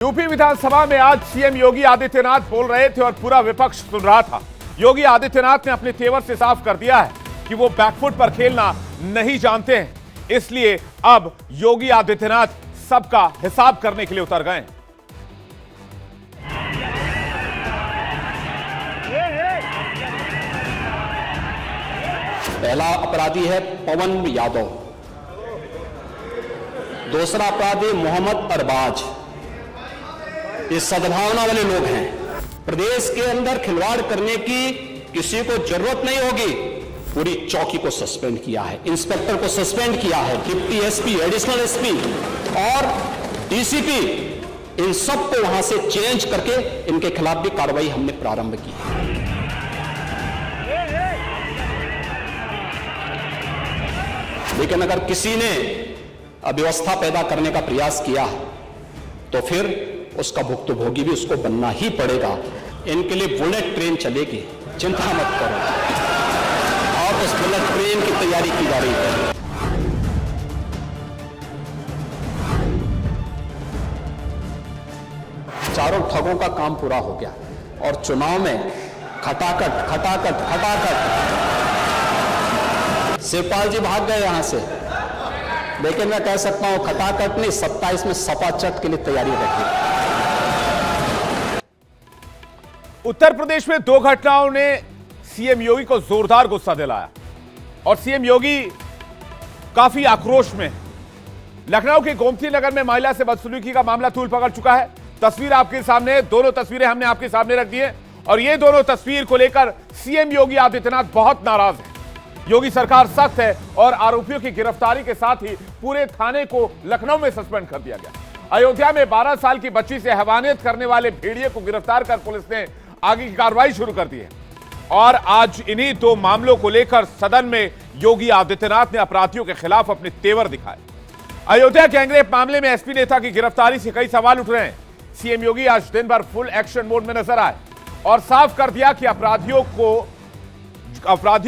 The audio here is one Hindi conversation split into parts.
यूपी विधानसभा में आज सीएम योगी आदित्यनाथ बोल रहे थे और पूरा विपक्ष सुन रहा था। योगी आदित्यनाथ ने अपने तेवर से साफ कर दिया है कि वो बैकफुट पर खेलना नहीं जानते हैं, इसलिए अब योगी आदित्यनाथ सबका हिसाब करने के लिए उतर गए। पहला अपराधी है पवन यादव, दूसरा अपराधी मोहम्मद अरबाज। ये सद्भावना वाले लोग हैं। प्रदेश के अंदर खिलवाड़ करने की किसी को जरूरत नहीं होगी। पूरी चौकी को सस्पेंड किया है, इंस्पेक्टर को सस्पेंड किया है, डिप्टी एसपी, एडिशनल एसपी और डीसीपी, इन सबको वहां से चेंज करके इनके खिलाफ भी कार्रवाई हमने प्रारंभ की है। लेकिन अगर किसी ने अव्यवस्था पैदा करने का प्रयास किया तो फिर उसका भुक्तभोगी भी उसको बनना ही पड़ेगा। इनके लिए बुलेट ट्रेन चलेगी, चिंता मत करो, और उस बुलेट ट्रेन की तैयारी की जा रही है। चारों ठगों का काम पूरा हो गया और चुनाव में खटाखट खटाखट खटाखट शिवपाल जी भाग गए यहां से, लेकिन मैं कह सकता हूं खटाखट नहीं, 27 में सपाचट के लिए तैयारी रखी। उत्तर प्रदेश में दो घटनाओं ने सीएम योगी को जोरदार गुस्सा दिलाया और सीएम योगी काफी आक्रोश में हैं। लखनऊ के गोमती नगर में महिला से बदसलूकी का मामला तूल पकड़ चुका है। तस्वीर आपके सामने, दोनों तस्वीरें हमने आपके सामने रख दी है और ये दोनों तस्वीर को लेकर सीएम योगी आदित्यनाथ बहुत नाराज हैं। योगी सरकार सख्त है और आरोपियों की गिरफ्तारी के साथ ही पूरे थाने को लखनऊ में सस्पेंड कर दिया गया। अयोध्या में 12 साल की बच्ची से हैवानियत करने वाले भेड़िए को गिरफ्तार कर पुलिस ने आगे की कार्रवाई शुरू कर दी है और आज इन्हीं दो मामलों को लेकर सदन में योगी आदित्यनाथ ने अपराधियों के खिलाफ अपने तेवर दिखाए। अयोध्या गैंगरेप मामले में एसपी नेता की गिरफ्तारी से कई सवाल उठ रहे हैं। सीएम योगी आज दिन भर फुल एक्शन मोड में नजर आए और साफ कर दिया कि अपराधियों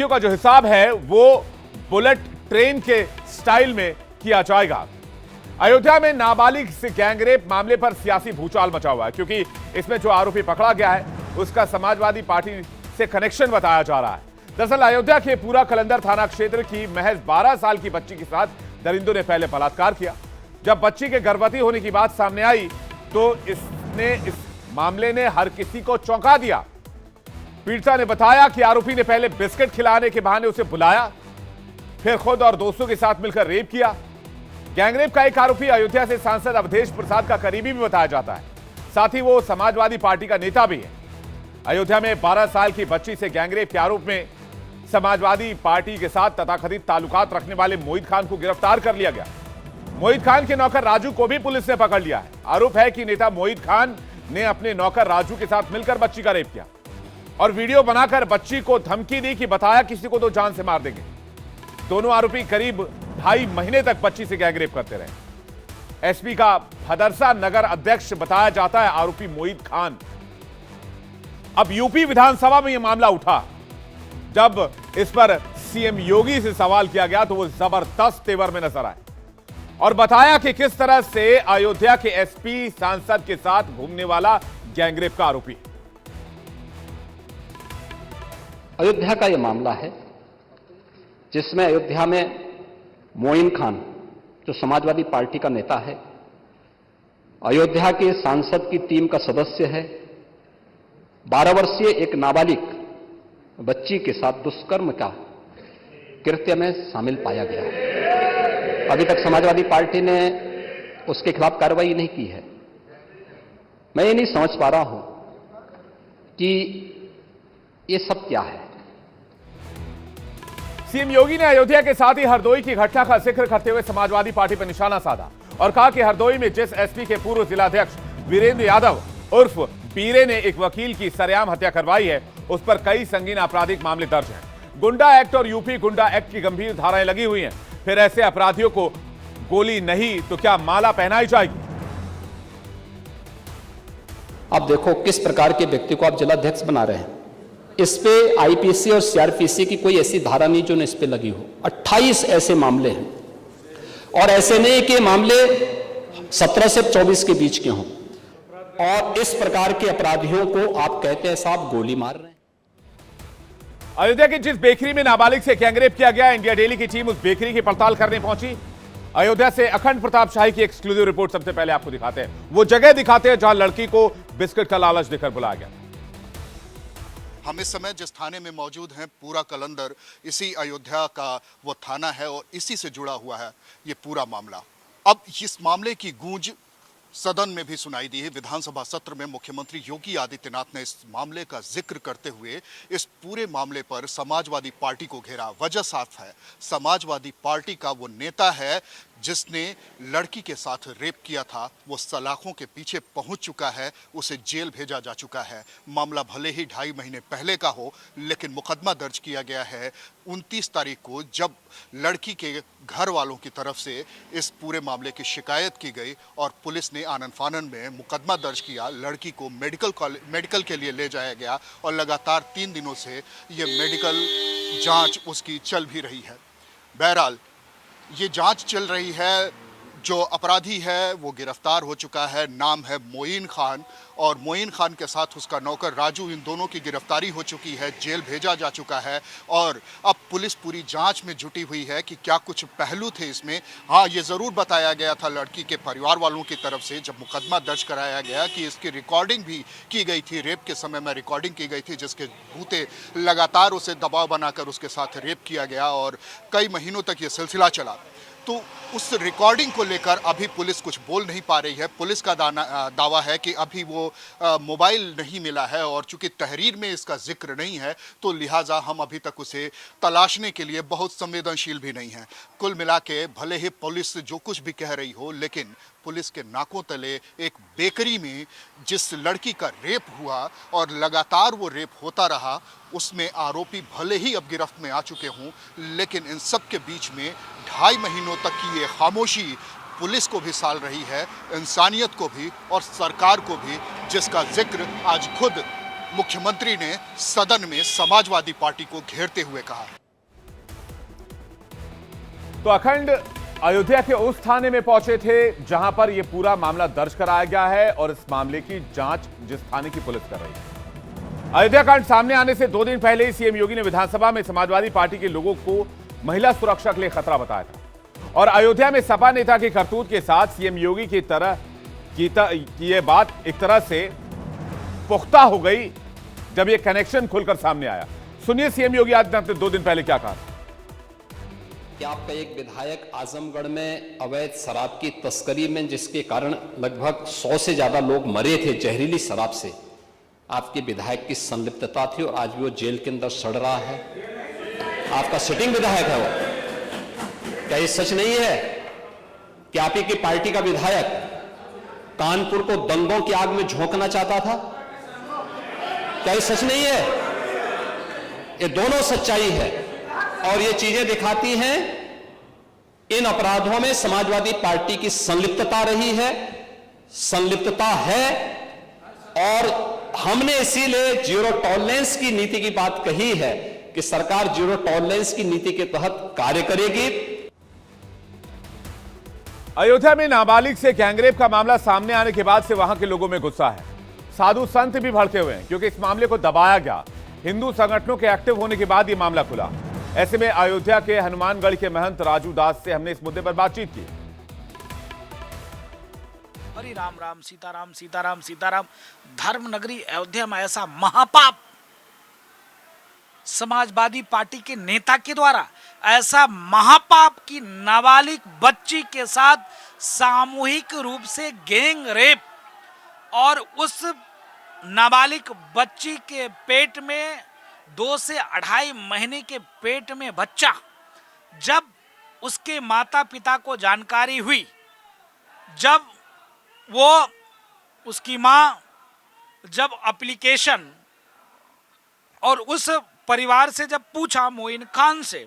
का जो हिसाब है वो बुलेट ट्रेन के स्टाइल में किया जाएगा। अयोध्या में नाबालिग से गैंगरेप मामले पर सियासी भूचाल मचा हुआ है क्योंकि इसमें जो आरोपी पकड़ा गया है उसका समाजवादी पार्टी से कनेक्शन बताया जा रहा है। दरअसल अयोध्या के पूरा कलंदर थाना क्षेत्र की महज 12 साल की बच्ची के साथ दरिंदों ने पहले बलात्कार किया। जब बच्ची के गर्भवती होने की बात सामने आई तो इस मामले ने हर किसी को चौंका दिया। पीड़िता ने बताया कि आरोपी ने पहले बिस्किट खिलाने के बहाने उसे बुलाया, फिर खुद और दोस्तों के साथ मिलकर रेप किया। गैंगरेप का एक आरोपी अयोध्या से सांसद अवधेश प्रसाद का करीबी भी बताया जाता है, साथ ही वो समाजवादी पार्टी का नेता भी है। अयोध्या में 12 साल की बच्ची से गैंगरेप के आरोप में समाजवादी पार्टी के साथ तथाकथित ताल्लुकात रखने वाले मोहित खान को गिरफ्तार कर लिया गया। मोहित खान के नौकर राजू को भी पुलिस ने पकड़ लिया है। आरोप है कि नेता मोहित खान ने अपने नौकर राजू के साथ मिलकर बच्ची का रेप किया और वीडियो बनाकर बच्ची को धमकी दी कि बताया किसी को तो जान से मार देंगे। दोनों आरोपी करीब 2.5 महीने तक बच्ची से गैंगरेप करते रहे। एसपी का भदरसा नगर अध्यक्ष बताया जाता है आरोपी मोहित खान। अब यूपी विधानसभा में यह मामला उठा। जब इस पर सीएम योगी से सवाल किया गया तो वो जबरदस्त तेवर में नजर आए और बताया कि किस तरह से अयोध्या के एसपी सांसद के साथ घूमने वाला गैंगरेप का आरोपी। अयोध्या का यह मामला है जिसमें अयोध्या में मोइन खान जो समाजवादी पार्टी का नेता है, अयोध्या के सांसद की टीम का सदस्य है, 12 वर्षीय एक नाबालिग बच्ची के साथ दुष्कर्म का कृत्य में शामिल पाया गया है। अभी तक समाजवादी पार्टी ने उसके खिलाफ कार्रवाई नहीं की है। मैं ये नहीं समझ पा रहा हूं कि ये सब क्या है। सीएम योगी ने अयोध्या के साथ ही हरदोई की घटना का जिक्र करते हुए समाजवादी पार्टी पर निशाना साधा और कहा कि हरदोई में जिस एसपी के पूर्व जिलाध्यक्ष वीरेंद्र यादव उर्फ बीरे ने एक वकील की सरेआम हत्या करवाई है, उस पर कई संगीन आपराधिक मामले दर्ज हैं। गुंडा एक्ट और यूपी गुंडा एक्ट की गंभीर धाराएं लगी हुई हैं। फिर ऐसे अपराधियों को गोली नहीं तो क्या माला पहनाई जाएगी? अब देखो किस प्रकार के व्यक्ति को आप जिलाध्यक्ष बना रहे हैं। इस पे आईपीसी और सीआरपीसी की कोई ऐसी धारा नहीं जो इस पे लगी हो। 28 ऐसे मामले हैं और ऐसे नहीं कि मामले 17 से 24 के बीच के हों। और इस प्रकार के अपराधियों को आप कहते हैं साहब गोली मार रहे हैं। अयोध्या की जिस बेकरी में नाबालिग से गैंगरेप किया गया, इंडिया डेली की टीम उस बेकरी की पड़ताल करने पहुंची। अयोध्या से अखंड प्रताप शाही की एक्सक्लूसिव रिपोर्ट सबसे पहले आपको दिखाते हैं। वो जगह दिखाते हैं जहां लड़की को बिस्किट का लालच देकर बुलाया गया। हम इस समय जिस थाने में मौजूद हैं, पूरा कलंदर इसी अयोध्या का वो थाना है और इसी से जुड़ा हुआ है ये पूरा मामला। अब इस मामले की गूंज सदन में भी सुनाई दी है। विधानसभा सत्र में मुख्यमंत्री योगी आदित्यनाथ ने इस मामले का जिक्र करते हुए इस पूरे मामले पर समाजवादी पार्टी को घेरा। वजह साफ है, समाजवादी पार्टी का वो नेता है जिसने लड़की के साथ रेप किया था, वो सलाखों के पीछे पहुंच चुका है, उसे जेल भेजा जा चुका है। मामला भले ही 2.5 महीने पहले का हो, लेकिन मुकदमा दर्ज किया गया है 29 तारीख को, जब लड़की के घर वालों की तरफ से इस पूरे मामले की शिकायत की गई और पुलिस ने आनन फानन में मुकदमा दर्ज किया। लड़की को मेडिकल के लिए ले जाया गया और लगातार 3 दिनों से ये मेडिकल जांच उसकी चल भी रही है। बहरहाल ये जांच चल रही है। जो अपराधी है वो गिरफ्तार हो चुका है। नाम है मोइन खान और मोइन खान के साथ उसका नौकर राजू, इन दोनों की गिरफ्तारी हो चुकी है, जेल भेजा जा चुका है और अब पुलिस पूरी जांच में जुटी हुई है कि क्या कुछ पहलू थे इसमें। हाँ, ये ज़रूर बताया गया था लड़की के परिवार वालों की तरफ से जब मुकदमा दर्ज कराया गया कि इसकी रिकॉर्डिंग भी की गई थी, रेप के समय में रिकॉर्डिंग की गई थी, जिसके भूते लगातार उसे दबाव बनाकर उसके साथ रेप किया गया और कई महीनों तक ये सिलसिला चला। तो उस रिकॉर्डिंग को लेकर अभी पुलिस कुछ बोल नहीं पा रही है। पुलिस का दावा है कि अभी वो मोबाइल नहीं मिला है और चूंकि तहरीर में इसका जिक्र नहीं है तो लिहाजा हम अभी तक उसे तलाशने के लिए बहुत संवेदनशील भी नहीं हैं। कुल मिला के भले ही पुलिस जो कुछ भी कह रही हो, लेकिन पुलिस के नाकों तले एक बेकरी में जिस लड़की का रेप हुआ और लगातार वो रेप होता रहा, उसमें आरोपी भले ही अब गिरफ्त में आ चुके हों, लेकिन इन सब के बीच में 2.5 महीनों तक की ये खामोशी पुलिस को भी साल रही है, इंसानियत को भी और सरकार को भी, जिसका जिक्र आज खुद मुख्यमंत्री ने सदन में समाजवादी पार्टी को घेरते हुए कहा। तो अखंड अयोध्या के उस थाने में पहुंचे थे जहां पर यह पूरा मामला दर्ज कराया गया है और इस मामले की जांच जिस थाने की पुलिस कर रही है। अयोध्या कांड सामने आने से 2 दिन पहले ही सीएम योगी ने विधानसभा में समाजवादी पार्टी के लोगों को महिला सुरक्षा के लिए खतरा बताया था और अयोध्या में सपा नेता की करतूत के साथ सीएम योगी की तरह की यह बात एक तरह से पुख्ता हो गई जब यह कनेक्शन खुलकर सामने आया। सुनिए सीएम योगी आदित्यनाथ ने 2 दिन पहले क्या कहा। कि आपका एक विधायक आजमगढ़ में अवैध शराब की तस्करी में, जिसके कारण लगभग 100 से ज्यादा लोग मरे थे जहरीली शराब से, आपके विधायक की संलिप्तता थी और आज भी वो जेल के अंदर सड़ रहा है। आपका सिटिंग विधायक है वो। क्या ये सच नहीं है कि आप ही की पार्टी का विधायक कानपुर को दंगों की आग में झोंकना चाहता था? क्या ये सच नहीं है? ये दोनों सच्चाई है और ये चीजें दिखाती हैं इन अपराधों में समाजवादी पार्टी की संलिप्तता रही है, संलिप्तता है और हमने इसीलिए जीरो टॉलरेंस की नीति की बात कही है कि सरकार जीरो टॉलरेंस की नीति के तहत कार्य करेगी। अयोध्या में नाबालिग से गैंगरेप का मामला सामने आने के बाद से वहां के लोगों में गुस्सा है। साधु संत भी भड़के हुए हैं क्योंकि इस मामले को दबाया गया। हिंदू संगठनों के एक्टिव होने के बाद यह मामला खुला। ऐसे में अयोध्या के हनुमानगढ़ के महंत राजू दास से हमने इस मुद्दे पर बातचीत की। हरि राम राम सीताराम सीताराम सीताराम। धर्म नगरी अयोध्या में ऐसा महापाप समाजवादी पार्टी के नेता के द्वारा, ऐसा महापाप की नाबालिग बच्ची के साथ सामूहिक रूप से गैंग रेप और उस नाबालिग बच्ची के पेट में 2 से 2.5 महीने के पेट में बच्चा, जब उसके माता पिता को जानकारी हुई, जब वो उसकी माँ जब एप्लीकेशन और उस परिवार से जब पूछा मोइन खान से,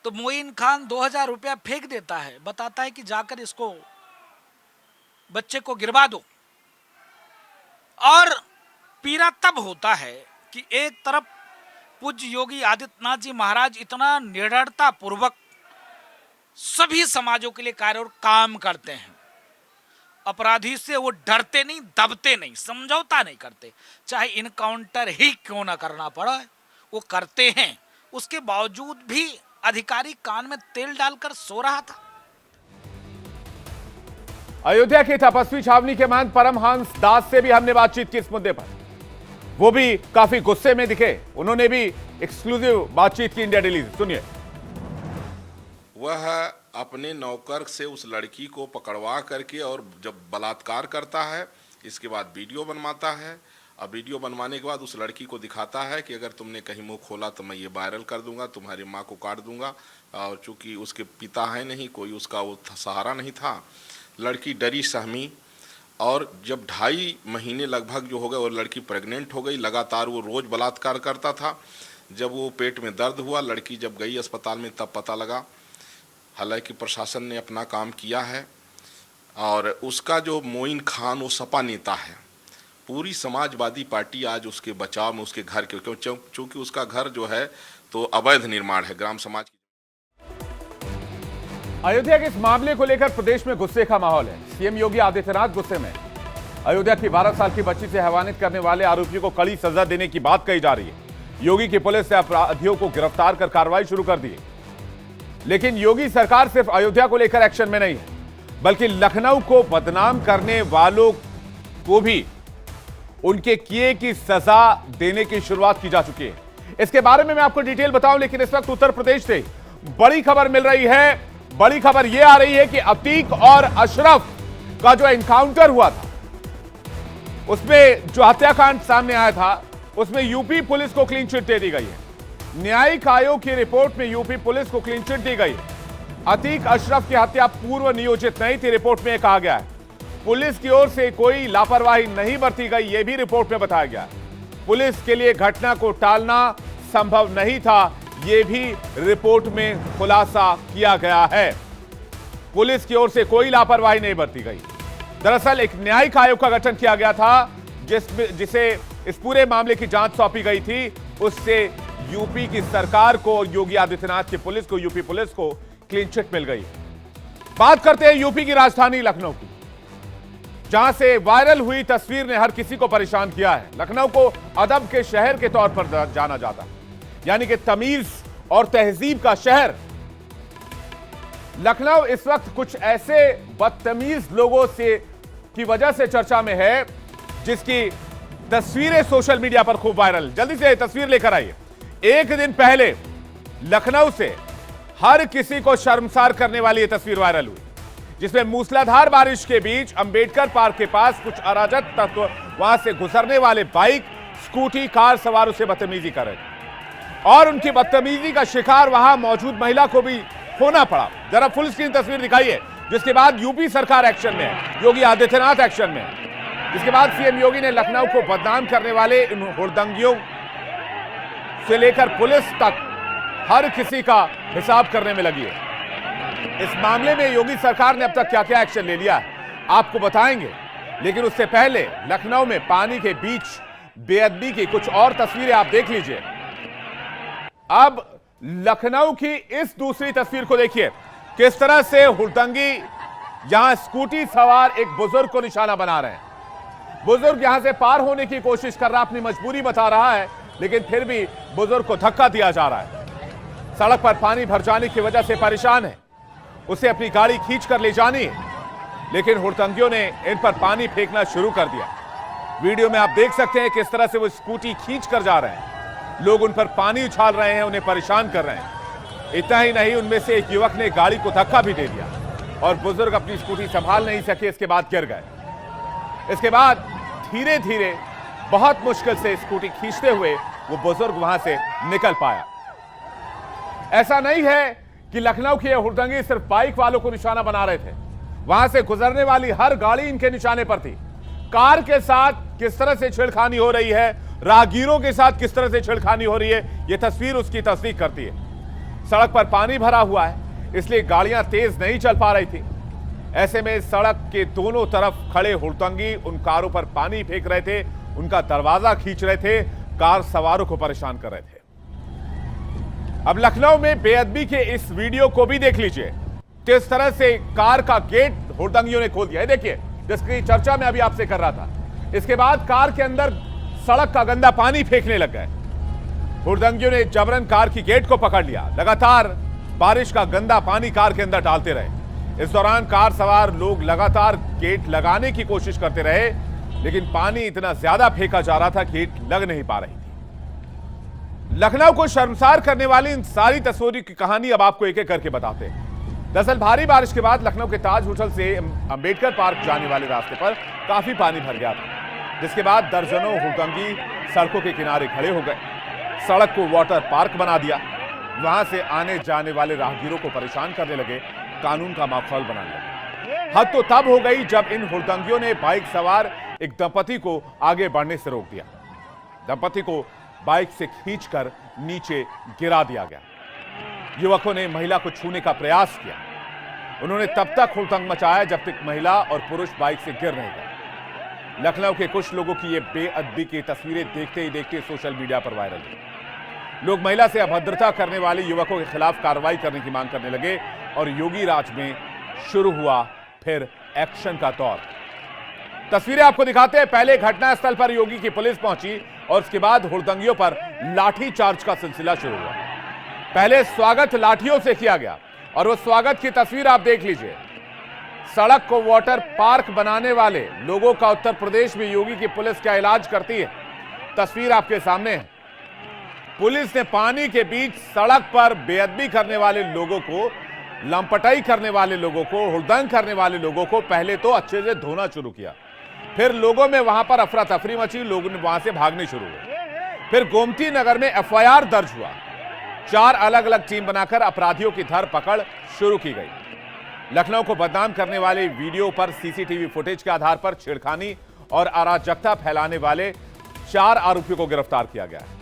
तो मोइन खान 2000 रुपया फेंक देता है, बताता है कि जाकर इसको बच्चे को गिरवा दो। और पीड़ा तब होता है कि एक तरफ पूज्य योगी आदित्यनाथ जी महाराज इतना निडरता पूर्वक सभी समाजों के लिए कार्य और काम करते हैं अपराधी से वो डरते नहीं, दबते नहीं, समझौता नहीं करते, चाहे इनकाउंटर ही क्यों ना करना पड़ा वो करते हैं। उसके बावजूद भी अधिकारी कान में तेल डालकर सो रहा था। अयोध्या की तपस्वी छावनी के महंत परमहंस दास से भी हमने बातचीत की इस मुद्दे पर। वो भी काफी गुस्से में दिखे, उन्होंने भी एक्सक्लूसिव बातचीत की इंडिया डेली से। सुनिए। वह अपने नौकर से उस लड़की को पकड़वा करके और जब बलात्कार करता है, इसके बाद वीडियो बनवाता है। अब वीडियो बनवाने के बाद उस लड़की को दिखाता है कि अगर तुमने कहीं मुंह खोला तो मैं ये वायरल कर दूंगा, तुम्हारी माँ को काट दूंगा। और चूंकि उसके पिता है नहीं, कोई उसका वो सहारा नहीं था, लड़की डरी सहमी। और जब 2.5 महीने लगभग जो हो गए और लड़की प्रेग्नेंट हो गई, लगातार वो रोज़ बलात्कार करता था। जब वो पेट में दर्द हुआ, लड़की जब गई अस्पताल में तब पता लगा। हालांकि प्रशासन ने अपना काम किया है और उसका जो मोइन खान वो सपा नेता है, पूरी समाजवादी पार्टी आज उसके बचाव में, उसके घर के, क्योंकि उसका घर जो है तो अवैध निर्माण है ग्राम समाज की। अयोध्या के इस मामले को लेकर प्रदेश में गुस्से का माहौल है। सीएम योगी आदित्यनाथ गुस्से में। अयोध्या की 12 साल की बच्ची से हैवानियत करने वाले आरोपियों को कड़ी सजा देने की बात कही जा रही है। योगी की पुलिस ने अपराधियों को गिरफ्तार कर कार्रवाई शुरू कर दी है। लेकिन योगी सरकार सिर्फ अयोध्या को लेकर एक्शन में नहीं है, बल्कि लखनऊ को बदनाम करने वालों को भी उनके किए की सजा देने की शुरुआत की जा चुकी है। इसके बारे में मैं आपको डिटेल बताऊं, लेकिन इस वक्त उत्तर प्रदेश से बड़ी खबर मिल रही है। बड़ी खबर यह आ रही है कि अतीक और अशरफ का जो एनकाउंटर हुआ था, उसमें जो हत्याकांड सामने आया था, उसमें यूपी पुलिस को क्लीन चिट दे दी गई है। न्यायिक आयोग की रिपोर्ट में यूपी पुलिस को क्लीन चिट दी गई है। अतीक अशरफ की हत्या पूर्व नियोजित नहीं थी, रिपोर्ट में कहा गया है। पुलिस की ओर से कोई लापरवाही नहीं बरती गई, यह भी रिपोर्ट में बताया गया। पुलिस के लिए घटना को टालना संभव नहीं था, यह भी रिपोर्ट में खुलासा किया गया है। पुलिस की ओर से कोई लापरवाही नहीं बरती गई। दरअसल एक न्यायिक आयोग का गठन किया गया था, जिसे इस पूरे मामले की जांच सौंपी गई थी। उससे यूपी की सरकार को और योगी आदित्यनाथ की पुलिस को, यूपी पुलिस को क्लीन चिट मिल गई। बात करते हैं यूपी की राजधानी लखनऊ की, जहां से वायरल हुई तस्वीर ने हर किसी को परेशान किया है। लखनऊ को अदब के शहर के तौर पर जाना जाता है, यानी कि तमीज और तहजीब का शहर। लखनऊ इस वक्त कुछ ऐसे बदतमीज लोगों से की वजह से चर्चा में है, जिसकी तस्वीरें सोशल मीडिया पर खूब वायरल। जल्दी से तस्वीर लेकर आइए। एक दिन पहले लखनऊ से हर किसी को शर्मसार करने वाली यह तस्वीर वायरल हुई, जिसमें मूसलाधार बारिश के बीच अंबेडकर पार्क के पास कुछ अराजक तत्व वहां से गुजरने वाले बाइक, स्कूटी, कार सवारों से बदतमीजी कर रहे थे और उनकी बदतमीजी का शिकार वहां मौजूद महिला को भी होना पड़ा। जरा फुल स्क्रीन तस्वीर दिखाई है, जिसके बाद यूपी सरकार एक्शन में है, योगी आदित्यनाथ एक्शन में है। इसके बाद सीएम योगी ने लखनऊ को बदनाम करने वाले इन हुड़दंगियों से लेकर पुलिस तक हर किसी का हिसाब करने में लगी है। इस मामले में योगी सरकार ने अब तक क्या क्या एक्शन ले लिया है आपको बताएंगे, लेकिन उससे पहले लखनऊ में पानी के बीच बेअदबी की कुछ और तस्वीरें आप देख लीजिए। अब लखनऊ की इस दूसरी तस्वीर को देखिए, किस तरह से हुड़दंगी यहां स्कूटी सवार एक बुजुर्ग को निशाना बना रहे हैं। बुजुर्ग यहां से पार होने की कोशिश कर रहा, अपनी मजबूरी बता रहा है, लेकिन फिर भी बुजुर्ग को धक्का दिया जा रहा है। सड़क पर पानी भर जाने की वजह से परेशान है, उसे अपनी गाड़ी खींच कर ले जानी है, लेकिन हुड़दंगियों ने इन पर पानी फेंकना शुरू कर दिया। वीडियो में आप देख सकते हैं किस तरह से वो स्कूटी खींच कर जा रहे हैं। लोग उन पर पानी उछाल रहे हैं, उन्हें परेशान कर रहे हैं। इतना ही नहीं, उनमें से एक युवक ने गाड़ी को धक्का भी दे दिया और बुजुर्ग अपनी स्कूटी संभाल नहीं सके, इसके बाद गिर गए। इसके बाद धीरे धीरे बहुत मुश्किल से स्कूटी खींचते हुए वो बुजुर्ग वहां से निकल पाया। ऐसा नहीं है कि लखनऊ की हुड़दंगी सिर्फ बाइक वालों को निशाना बना रहे थे, वहां से गुजरने वाली हर गाड़ी इनके निशाने पर थी। कार के साथ किस तरह से छेड़खानी हो रही है, राहगीरों के साथ किस तरह से छेड़खानी हो रही है, यह तस्वीर उसकी तस्दीक करती है। सड़क पर पानी भरा हुआ है, इसलिए गाड़ियां तेज नहीं चल पा रही थी। ऐसे में सड़क के दोनों तरफ खड़े हुड़दंगी उन कारों पर पानी फेंक रहे थे, उनका दरवाजा खींच रहे थे, कार सवारों को परेशान कर रहे थे। अब लखनऊ में बेअदबी के इस वीडियो को भी देख लीजिए, किस तरह से कार का गेट हुड़दंगियों ने खोल दिया है। देखिए जिसकी चर्चा मैं अभी आपसे कर रहा था। इसके बाद कार के अंदर सड़क का गंदा पानी फेंकने लग गए। हुड़दंगियों ने जबरन कार की गेट को पकड़ लिया। लगातार बारिश का गंदा पानी कार के अंदर डालते रहे। इस दौरान कार सवार लोग लगातार गेट लगाने की कोशिश करते रहे, लेकिन पानी इतना ज्यादा फेंका जा रहा था कि गेट लग नहीं पा रही थी। लखनऊ को शर्मसार करने वाली इन सारी तस्वीरों की कहानी अब आपको एक एक करके बताते हैं। दरअसल भारी बारिश के बाद लखनऊ के ताज होटल से अंबेडकर पार्क जाने वाले रास्ते पर काफी पानी भर गया था, जिसके बाद दर्जनों हुड़दंगी सड़कों के किनारे खड़े हो गए। सड़क को वाटर पार्क बना दिया। वहां से आने जाने वाले राहगीरों को परेशान करने लगे, कानून का माहौल बनाने लगे। हद तो तब हो गई जब इन हुड़दंगियों ने बाइक सवार एक दंपति को आगे बढ़ने से रोक दिया। दंपति को बाइक से खींचकर नीचे गिरा दिया गया। युवकों ने महिला को छूने का प्रयास किया। उन्होंने तब तक हुड़दंग मचाया जब तक महिला और पुरुष बाइक से गिर नहीं गए। लखनऊ के कुछ लोगों की ये बेअदबी की तस्वीरें देखते ही देखते सोशल मीडिया पर वायरल हुई। लोग महिला से अभद्रता करने वाले युवकों के खिलाफ कार्रवाई करने की मांग करने लगे और योगी राज में शुरू हुआ फिर एक्शन का दौर। तस्वीरें आपको दिखाते हैं। पहले घटनास्थल पर योगी की पुलिस पहुंची और उसके बाद हुड़दंगियों पर लाठी चार्ज का सिलसिला शुरू हुआ। पहले स्वागत लाठियों से किया गया और वो स्वागत की तस्वीर आप देख लीजिए। सड़क को वाटर पार्क बनाने वाले लोगों का उत्तर प्रदेश में योगी की पुलिस क्या इलाज करती है, तस्वीर आपके सामने है। पुलिस ने पानी के बीच सड़क पर बेअदबी करने वाले लोगों को, लंपटाई करने वाले लोगों को, हुड़दंग करने वाले लोगों को पहले तो अच्छे से धोना शुरू किया। फिर लोगों में वहां पर अफरा तफरी मची, लोगों ने वहां से भागने शुरू हुए। फिर गोमती नगर में एफआईआर दर्ज हुआ। 4 अलग अलग टीम बनाकर अपराधियों की धरपकड़ शुरू की गई। लखनऊ को बदनाम करने वाले वीडियो पर सीसीटीवी फुटेज के आधार पर छेड़खानी और अराजकता फैलाने वाले 4 आरोपियों को गिरफ्तार किया गया है।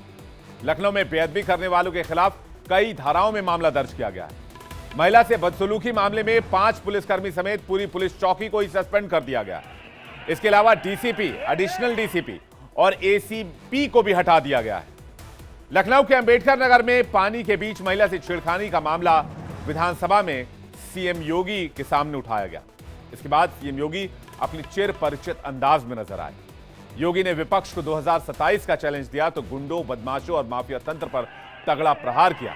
लखनऊ में बेअदबी करने वालों के खिलाफ कई धाराओं में मामला दर्ज किया गया है। महिला से बदसलूकी मामले में 5 पुलिसकर्मी समेत पूरी पुलिस चौकी को ही सस्पेंड कर दिया गया है। इसके अलावा डीसीपी, एडिशनल डीसीपी और एसीपी को भी हटा दिया गया है। लखनऊ के अंबेडकर नगर में पानी के बीच महिला से छेड़खानी का मामला विधानसभा में सीएम योगी के सामने उठाया गया। इसके बाद सीएम योगी अपनी चिर परिचित अंदाज में नजर आए। योगी ने विपक्ष को 2027 का चैलेंज दिया तो गुंडों, बदमाशों और माफिया तंत्र पर तगड़ा प्रहार किया।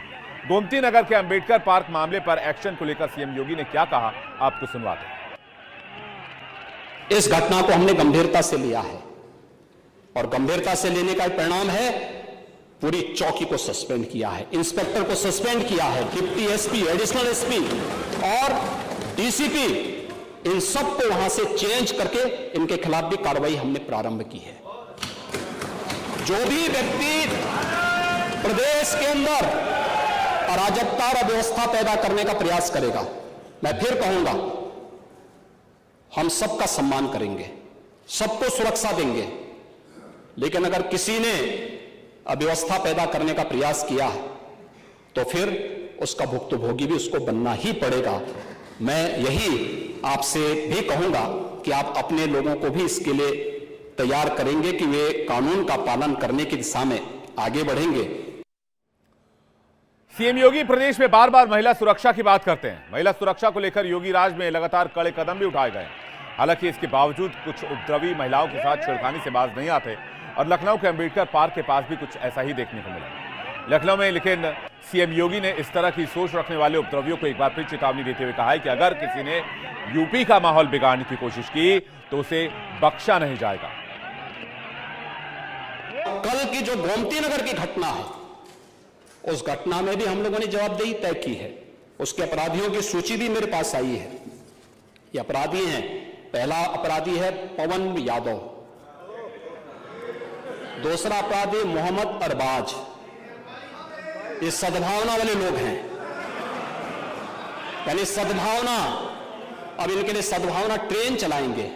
गोमती नगर के अंबेडकर पार्क मामले पर एक्शन को लेकर सीएम योगी ने क्या कहा, आपको सुनवाते हैं। इस घटना को हमने गंभीरता से लिया है और गंभीरता से लेने का परिणाम है पूरी चौकी को सस्पेंड किया है, इंस्पेक्टर को सस्पेंड किया है, डिप्टी एसपी, एडिशनल एसपी और डीसीपी, इन सबको वहां से चेंज करके इनके खिलाफ भी कार्रवाई हमने प्रारंभ की है। जो भी व्यक्ति प्रदेश के अंदर अराजकता और अव्यवस्था पैदा करने का प्रयास करेगा, मैं फिर कहूंगा, हम सबका सम्मान करेंगे, सबको सुरक्षा देंगे, लेकिन अगर किसी ने अव्यवस्था पैदा करने का प्रयास किया तो फिर उसका भुक्तभोगी भी उसको बनना ही पड़ेगा। मैं यही आपसे भी कहूंगा कि आप अपने लोगों को भी इसके लिए तैयार करेंगे कि वे कानून का पालन करने की दिशा में आगे बढ़ेंगे। सीएम योगी प्रदेश में बार बार महिला सुरक्षा की बात करते हैं। महिला सुरक्षा को लेकर योगी राज में लगातार कड़े कदम भी उठाए गए। हालांकि इसके बावजूद कुछ उपद्रवी महिलाओं के साथ छेड़खानी से बाज नहीं आते और लखनऊ के अंबेडकर पार्क के पास भी कुछ ऐसा ही देखने को मिला लखनऊ में। लेकिन सीएम योगी ने इस तरह की सोच रखने वाले उपद्रवियों को एक बार फिर चेतावनी देते हुए कहा है कि अगर किसी ने यूपी का माहौल बिगाड़ने की कोशिश की तो उसे बख्शा नहीं जाएगा। कल की जो गोमती नगर की घटना है, उस घटना में भी हम लोगों ने जवाबदेही तय की है। उसके अपराधियों की सूची भी मेरे पास आई है। ये अपराधी हैं, पहला अपराधी है पवन यादव, दूसरा अपराधी मोहम्मद अरबाज। ये सद्भावना वाले लोग हैं, यानी सद्भावना, अब इनके लिए सद्भावना ट्रेन चलाएंगे,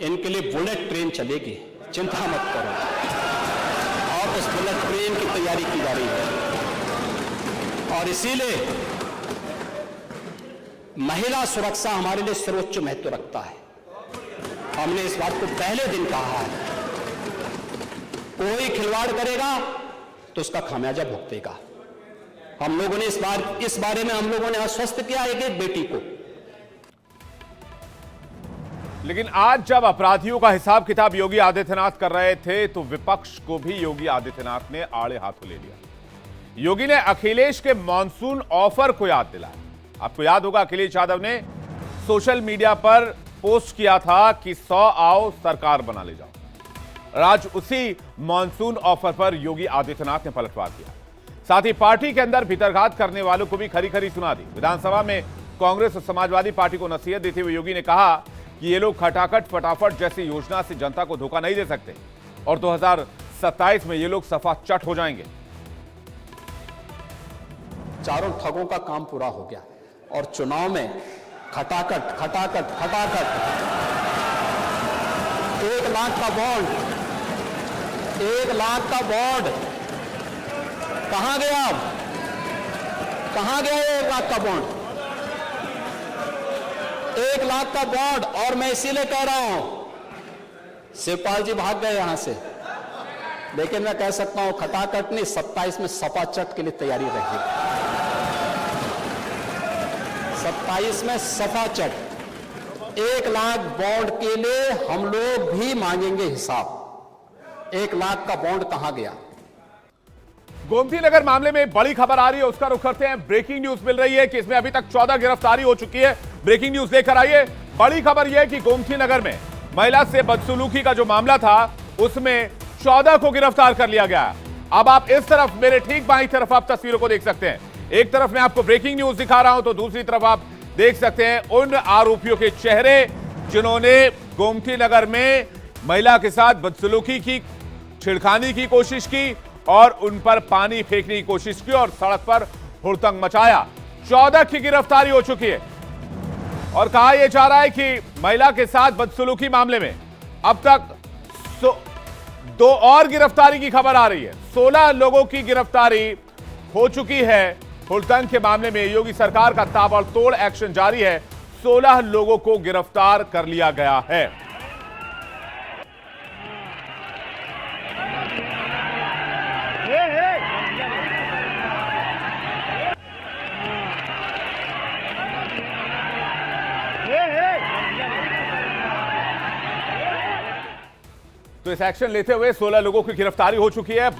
इनके लिए बुलेट ट्रेन चलेगी, चिंता मत करो। और उस बुलेट ट्रेन की तैयारी की जा रही है और इसीलिए महिला सुरक्षा हमारे लिए सर्वोच्च महत्व रखता है। हमने इस बात को पहले दिन कहा है, कोई खिलवाड़ करेगा तो उसका खामियाजा भुगतेगा। हम लोगों ने इस बारे में हम लोगों ने आश्वस्त किया एक एक बेटी को लेकिन आज जब अपराधियों का हिसाब किताब योगी आदित्यनाथ कर रहे थे तो विपक्ष को भी योगी आदित्यनाथ ने आड़े हाथों ले लिया। योगी ने अखिलेश के मॉनसून ऑफर को याद दिलाया। आपको याद होगा अखिलेश यादव ने सोशल मीडिया पर पोस्ट किया था कि 100 आओ सरकार बना ले जाओ। आज उसी मॉनसून ऑफर पर योगी आदित्यनाथ ने पलटवार किया। साथ ही पार्टी के अंदर भीतरघात करने वालों को भी खरी खरी सुना दी। विधानसभा में कांग्रेस और समाजवादी पार्टी को नसीहत देते हुए योगी ने कहा कि ये लोग खटाखट फटाफट जैसी योजना से जनता को धोखा नहीं दे सकते और 2027 में ये लोग सफा चट हो जाएंगे। चारों ठगों का काम पूरा हो गया और चुनाव में खटाखट खटाखट खटाखट 1 लाख का बॉन्ड, 1 लाख का बॉन्ड कहां गया? अब कहां गया 1 लाख का बॉन्ड? 1 लाख का बॉन्ड। और मैं इसीलिए कह रहा हूं, शिवपाल जी भाग गए यहां से, लेकिन मैं कह सकता हूं खटाखट नहीं, 27 में सपा चट के लिए तैयारी रखिए। 27 में सपा चट। 1 लाख बॉन्ड के लिए हम लोग भी मांगेंगे हिसाब। 1 लाख का बॉन्ड कहां गया? गोमती नगर मामले में बड़ी खबर आ रही है, उसका रुख करते हैं। ब्रेकिंग न्यूज मिल रही है कि इसमें अभी तक 14 गिरफ्तारी हो चुकी है। ब्रेकिंग न्यूज लेकर आइए। बड़ी खबर यह है कि गोमती नगर में महिला से बदसलूकी का जो मामला था उसमें 14 को गिरफ्तार कर लिया गया। अब आप इस तरफ, मेरे ठीक बाईं तरफ आप तस्वीरों को देख सकते हैं। एक तरफ मैं आपको ब्रेकिंग न्यूज दिखा रहा हूं तो दूसरी तरफ आप देख सकते हैं उन आरोपियों के चेहरे जिन्होंने गोमती नगर में महिला के साथ बदसलूकी की, छिड़खानी की कोशिश की और उन पर पानी फेंकने की कोशिश की और सड़क पर हुड़दंग मचाया। 14 की गिरफ्तारी हो चुकी है और कहा यह जा रहा है कि महिला के साथ बदसलूकी मामले में अब तक 2 और गिरफ्तारी की खबर आ रही है। 16 लोगों की गिरफ्तारी हो चुकी है। हुड़दंग के मामले में योगी सरकार का ताबड़तोड़ एक्शन जारी है। 16 लोगों को गिरफ्तार कर लिया गया है। तो इस एक्शन लेते हुए 16 लोगों की गिरफ्तारी हो चुकी है।